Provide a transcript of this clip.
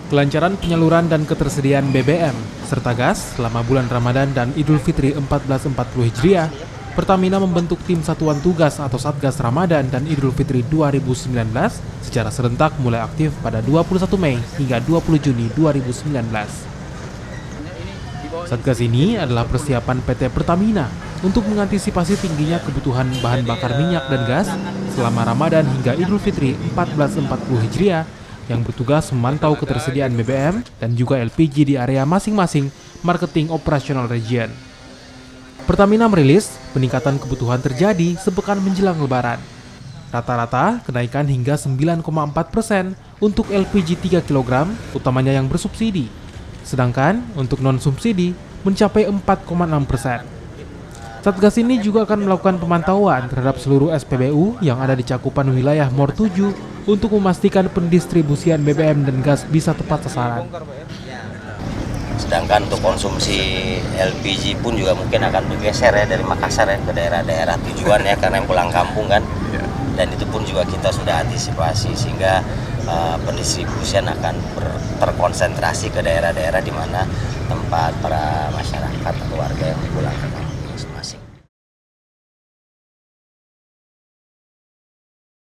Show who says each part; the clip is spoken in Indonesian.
Speaker 1: Kelancaran penyaluran dan ketersediaan BBM serta gas selama bulan Ramadan dan Idul Fitri 1440 Hijriah, Pertamina membentuk tim Satuan Tugas atau Satgas Ramadan dan Idul Fitri 2019 secara serentak mulai aktif pada 21 Mei hingga 20 Juni 2019. Satgas ini adalah persiapan PT Pertamina untuk mengantisipasi tingginya kebutuhan bahan bakar minyak dan gas selama Ramadan hingga Idul Fitri 1440 Hijriah yang bertugas memantau ketersediaan BBM dan juga LPG di area masing-masing marketing operasional region. Pertamina merilis peningkatan kebutuhan terjadi sepekan menjelang Lebaran. Rata-rata kenaikan hingga 9,4% untuk LPG 3 kg, utamanya yang bersubsidi. Sedangkan untuk non-subsidi mencapai 4,6%. Satgas ini juga akan melakukan pemantauan terhadap seluruh SPBU yang ada di cakupan wilayah MOR 7 untuk memastikan pendistribusian BBM dan gas bisa tepat sasaran.
Speaker 2: Sedangkan untuk konsumsi LPG pun juga mungkin akan bergeser ya dari Makassar ya ke daerah-daerah tujuan ya, karena yang pulang kampung kan. Dan itu pun juga kita sudah antisipasi sehingga pendistribusian akan terkonsentrasi ke daerah-daerah di mana tempat para masyarakat